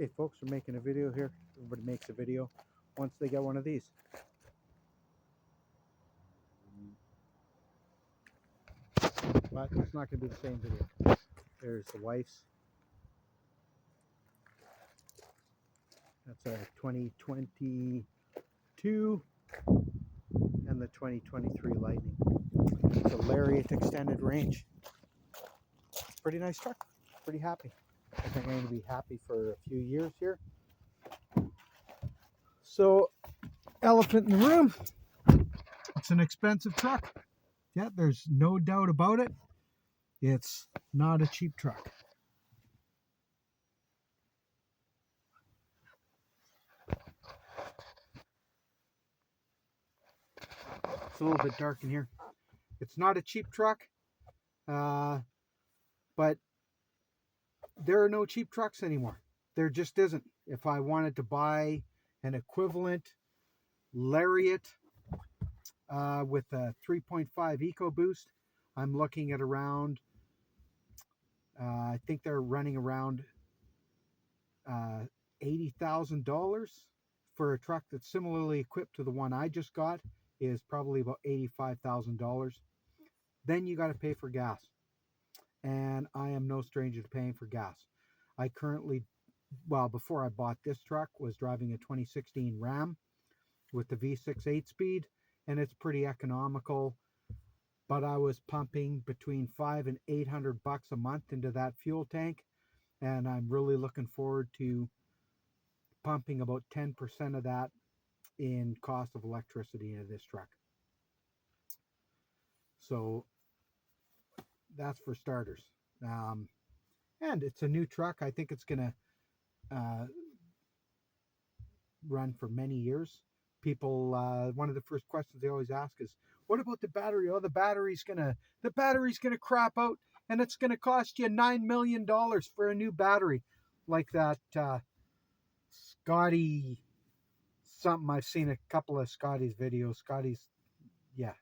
Okay, folks, we're making a video here. Everybody makes a video once they get one of these. But it's not going to be the same video. There's the wife's. That's a 2022 and the 2023 Lightning. It's a Lariat extended range. Pretty nice truck. Pretty happy. I think I'm going to be happy for a few years here. So, elephant in the room. It's an expensive truck. Yeah, there's no doubt about it. It's not a cheap truck. It's a little bit dark in here. It's not a cheap truck, but there are no cheap trucks anymore. There just isn't. If I wanted to buy an equivalent Lariat with a 3.5 EcoBoost, I'm looking at around, I think they're running around $80,000 for a truck that's similarly equipped to the one I just got is probably about $85,000. Then you got to pay for gas. And I am no stranger to paying for gas. I currently, well, before I bought this truck, was driving a 2016 Ram with the V6 8-speed, and it's pretty economical. But I was pumping between $500 and $800 a month into that fuel tank, and I'm really looking forward to pumping about 10% of that in cost of electricity into this truck. So that's for starters. And it's a new truck. I think it's going to run for many years. People, one of the first questions they always ask is, "What about the battery? Oh, the battery's gonna crap out, and it's gonna cost you $9 million for a new battery," like that Scotty something. I've seen a couple of Scotty's videos. Scotty's, yeah,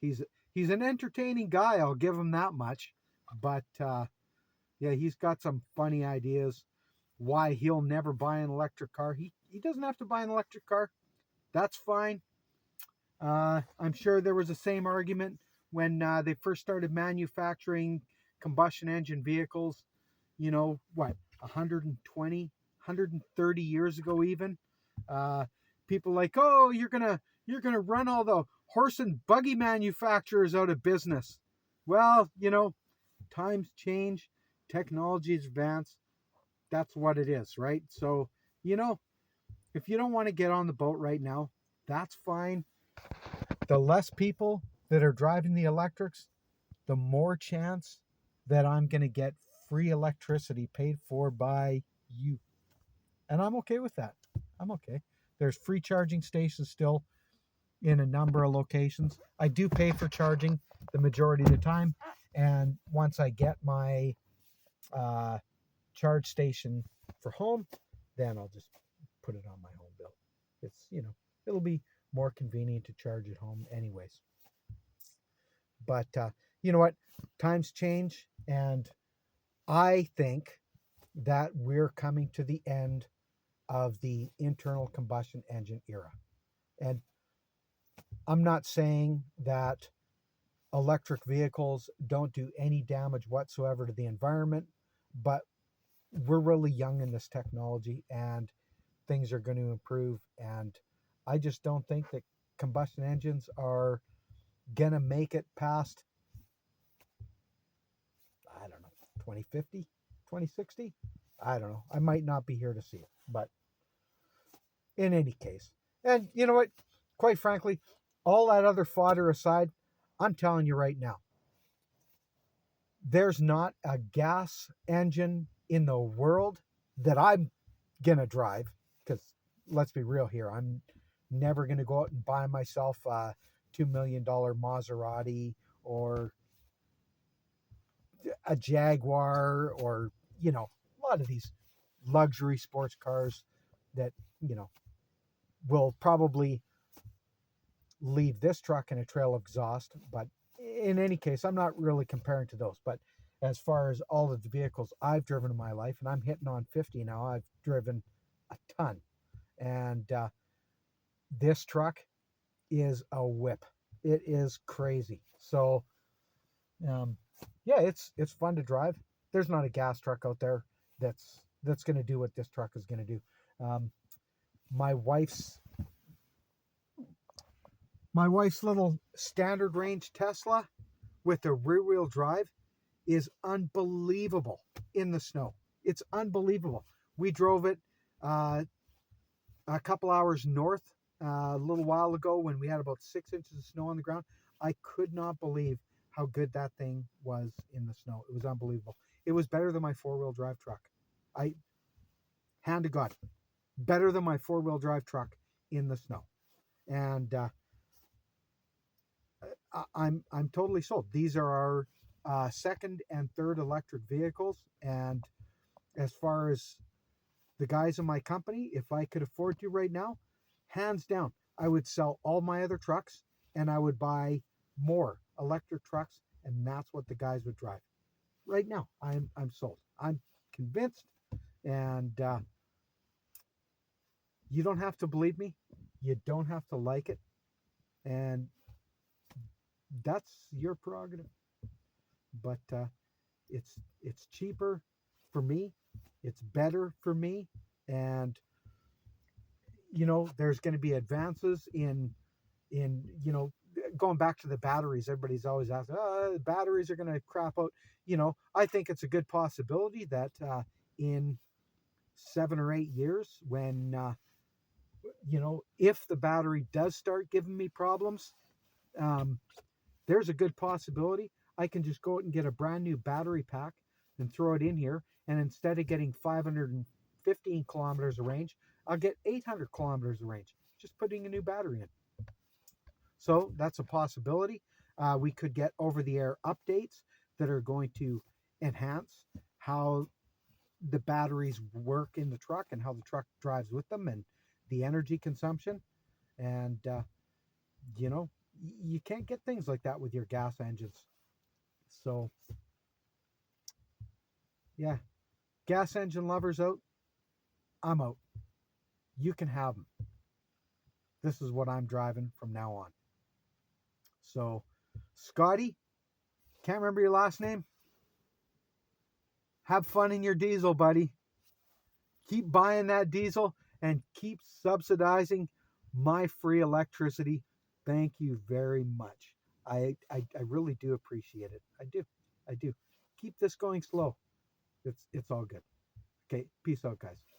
he's an entertaining guy. I'll give him that much. But yeah, he's got some funny ideas. Why he'll never buy an electric car. He doesn't have to buy an electric car. That's fine. I'm sure there was the same argument when they first started manufacturing combustion engine vehicles, you know, what, 120, 130 years ago even. People like, "Oh, you're gonna run all the horse and buggy manufacturers out of business." Well, you know, times change, technology's advanced. That's what it is, right? So, you know, if you don't want to get on the boat right now, that's fine. The less people that are driving the electrics, the more chance that I'm going to get free electricity paid for by you. And I'm okay with that. I'm okay. There's free charging stations still in a number of locations. I do pay for charging the majority of the time. And once I get my charge station for home, then I'll just put it on my home bill. It's, you know, it'll be more convenient to charge at home anyways. But you know what? Times change, and I think that we're coming to the end of the internal combustion engine era. And I'm not saying that electric vehicles don't do any damage whatsoever to the environment, but we're really young in this technology and things are going to improve. And I just don't think that combustion engines are going to make it past, I don't know, 2050, 2060. I don't know. I might not be here to see it, but in any case, and you know what? Quite frankly, all that other fodder aside, I'm telling you right now, there's not a gas engine in the world that I'm gonna drive, because let's be real here, I'm never gonna go out and buy myself a $2 million Maserati or a Jaguar, or, you know, a lot of these luxury sports cars that, you know, will probably leave this truck in a trail of exhaust. But in any case, I'm not really comparing to those. But as far as all of the vehicles I've driven in my life, and I'm hitting on 50 now. I've driven a ton, and this truck is a whip. It is crazy. So um, yeah, it's fun to drive. There's not a gas truck out there that's going to do what this truck is going to do. Um, my wife's my wife's little standard range Tesla with a rear wheel drive is unbelievable in the snow. It's unbelievable. We drove it uh, a couple hours north a little while ago when we had about 6 inches of snow on the ground. I could not believe how good that thing was in the snow. It was unbelievable. It was better than my four-wheel drive truck. I hand to God, better than my four-wheel drive truck in the snow. And I'm totally sold. These are our second and third electric vehicles, and as far as the guys in my company, if I could afford to right now, hands down, I would sell all my other trucks and I would buy more electric trucks, and that's what the guys would drive. Right now, I'm sold. I'm convinced, and you don't have to believe me. You don't have to like it, and that's your prerogative. But it's cheaper for me. It's better for me, and there's going to be advances in going back to the batteries. Everybody's always asking, oh, the batteries are going to crap out. I think it's a good possibility that in 7 or 8 years, when if the battery does start giving me problems, um, there's a good possibility I can just go out and get a brand new battery pack and throw it in here, and instead of getting 515 kilometers of range, I'll get 800 kilometers of range just putting a new battery in. So that's a possibility. We could get over-the-air updates that are going to enhance how the batteries work in the truck and how the truck drives with them and the energy consumption. And, you can't get things like that with your gas engines. So, yeah, gas engine lovers out. I'm out. You can have them. This is what I'm driving from now on. So, Scotty, can't remember your last name. Have fun in your diesel, buddy. Keep buying that diesel and keep subsidizing my free electricity. Thank you very much. I really do appreciate it. I do. Keep this going slow. It's all good. Okay, peace out, guys.